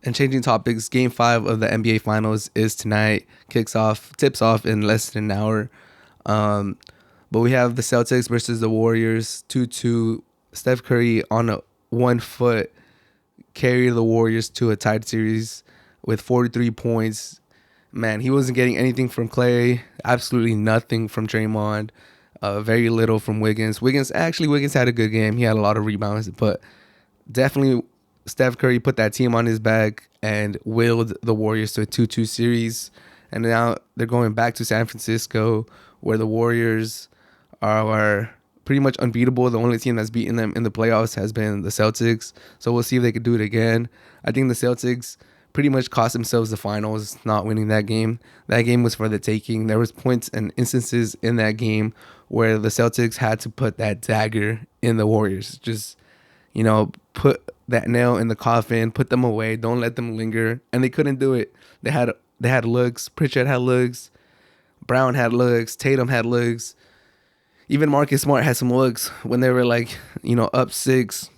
And changing topics, Game 5 of the NBA Finals is tonight. Tips off in less than an hour. Um, but we have the Celtics versus the Warriors, 2-2. Steph Curry on a 1 foot carried the Warriors to a tied series with 43 points. Man, he wasn't getting anything from Klay, absolutely nothing from Draymond, very little from Wiggins. Wiggins had a good game. He had a lot of rebounds, but definitely Steph Curry put that team on his back and willed the Warriors to a 2-2 series. And now they're going back to San Francisco, where the Warriors are pretty much unbeatable. The only team that's beaten them in the playoffs has been the Celtics. So we'll see if they could do it again. I think the Celtics pretty much cost themselves the finals, not winning that game. That game was for the taking. There was points and instances in that game where the Celtics had to put that dagger in the Warriors. Just, put that nail in the coffin, put them away, don't let them linger. And they couldn't do it. They had looks. Pritchard had looks. Brown had looks. Tatum had looks. Even Marcus Smart had some looks when they were up 6,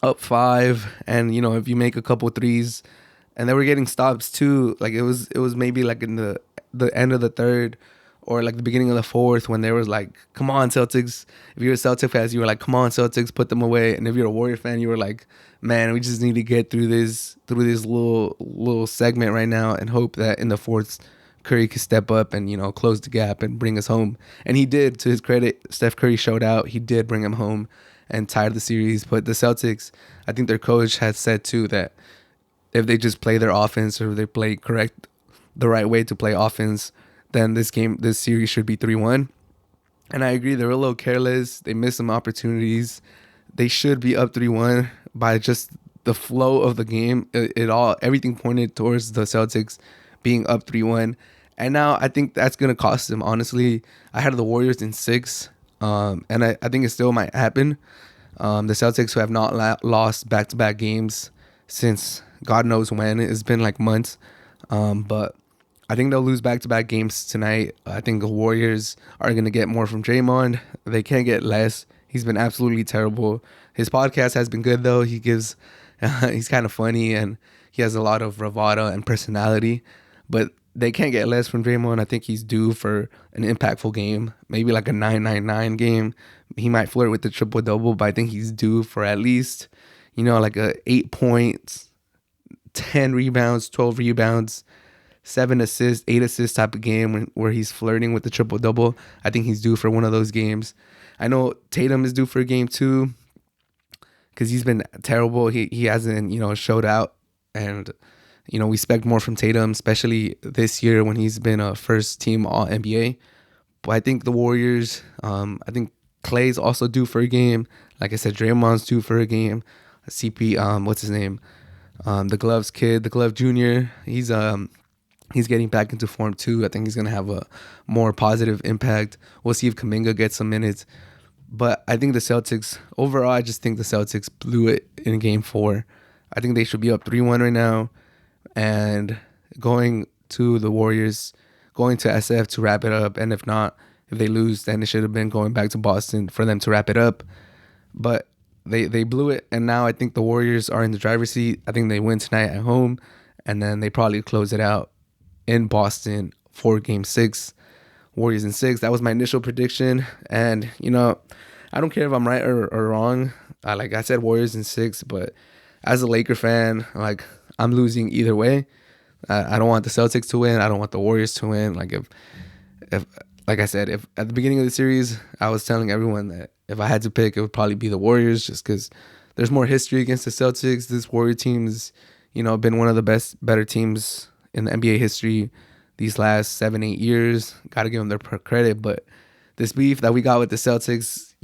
up 5, and if you make a couple threes, and they were getting stops too. Like it was maybe like in the end of the third or like the beginning of the fourth when there was like, come on Celtics. If you're a Celtic fan, you were like, come on Celtics, put them away. And if you're a Warrior fan, you were like, man, we just need to get through this little segment right now and hope that in the fourth Curry could step up and close the gap and bring us home. And he did. To his credit, Steph Curry showed out. He did bring him home and tied the series. But the Celtics, I think their coach had said too that if they just play their offense or they play the right way to play offense, then this series should be 3-1. And I agree, they were a little careless. They missed some opportunities. They should be up 3-1 by just the flow of the game. Everything pointed towards the Celtics being up 3-1. And now I think that's going to cost them, honestly. I had the Warriors in 6, and I think it still might happen. The Celtics, who have not lost back-to-back games since God knows when. It's been like months. But I think they'll lose back-to-back games tonight. I think the Warriors are going to get more from Draymond. They can't get less. He's been absolutely terrible. His podcast has been good, though. He's kind of funny, and he has a lot of bravado and personality. But they can't get less from Draymond. I think he's due for an impactful game, maybe like a 9-9-9 game. He might flirt with the triple-double, but I think he's due for at least, like a 8 points, 10 rebounds, 12 rebounds, 7 assists, 8 assists type of game where he's flirting with the triple-double. I think he's due for one of those games. I know Tatum is due for a game too because he's been terrible. He hasn't, showed out. And, we expect more from Tatum, especially this year when he's been a first-team All-NBA. But I think the Warriors, I think Klay's also due for a game. Like I said, Draymond's due for a game. CP, what's his name? The Gloves kid, the Glove Jr., he's getting back into form too. I think he's going to have a more positive impact. We'll see if Kuminga gets some minutes. But I think the Celtics, overall, I just think the Celtics blew it in Game 4. I think they should be up 3-1 right now. And going to the Warriors, going to SF to wrap it up. And if not, if they lose, then it should have been going back to Boston for them to wrap it up. But they blew it. And now I think the Warriors are in the driver's seat. I think they win tonight at home. And then they probably close it out in Boston for Game 6. Warriors in 6. That was my initial prediction. And, I don't care if I'm right or wrong. Like I said, Warriors in 6. But as a Laker fan, I'm losing either way. I don't want the Celtics to win. I don't want the Warriors to win. If like I said, if at the beginning of the series, I was telling everyone that if I had to pick, it would probably be the Warriors just because there's more history against the Celtics. This Warrior team has, been one of the better teams in the NBA history these last 7-8 years. Got to give them their credit. But this beef that we got with the Celtics,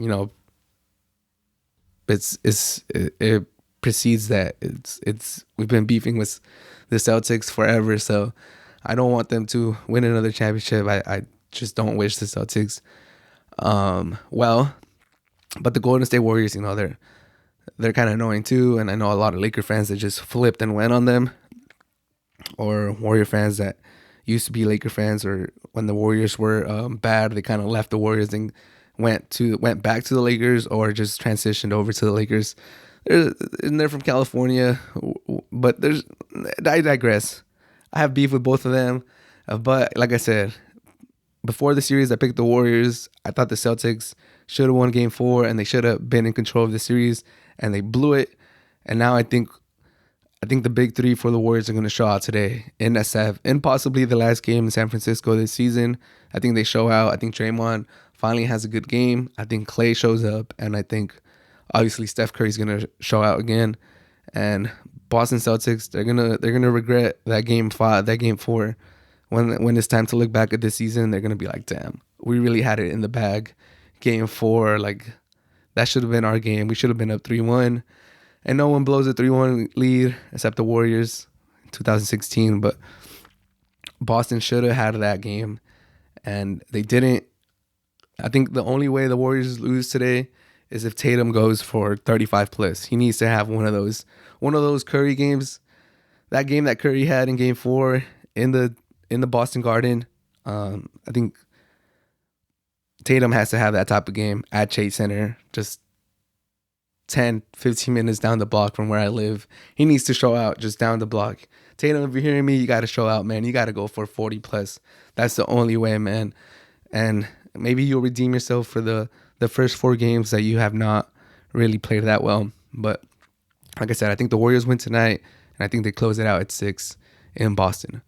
it precedes that. We've been beefing with the Celtics forever, so I don't want them to win another championship. I just don't wish the Celtics well. But the Golden State Warriors, they're kind of annoying too, and I know a lot of Laker fans that just flipped and went on them, or Warrior fans that used to be Laker fans, or when the Warriors were bad, they kind of left the Warriors and went back to the Lakers, or just transitioned over to the Lakers. They're from California, but there's I digress. I have beef with both of them, but like I said, before the series, I picked the Warriors. I thought the Celtics should have won Game 4, and they should have been in control of the series, and they blew it. And now I think the big three for the Warriors are going to show out today in SF, and possibly the last game in San Francisco this season. I think they show out. I think Draymond finally has a good game. I think Klay shows up, and I think obviously Steph Curry's going to show out again. And Boston Celtics, they're gonna regret that game 4. When it's time to look back at this season, they're gonna be like, damn, we really had it in the bag. Game 4, like that should have been our game. We should have been up 3-1. And no one blows a 3-1 lead except the Warriors in 2016. But Boston should have had that game, and they didn't. I think the only way the Warriors lose today is if Tatum goes for 35 plus. He needs to have one of those Curry games. That game that Curry had in Game 4 in the Boston Garden. I think Tatum has to have that type of game at Chase Center. Just 10, 15 minutes down the block from where I live. He needs to show out just down the block. Tatum, if you're hearing me, you got to show out, man. You got to go for 40 plus. That's the only way, man. And maybe you'll redeem yourself for the first 4 games that you have not really played that well. But like I said, I think the Warriors win tonight, and I think they close it out at 6 in Boston.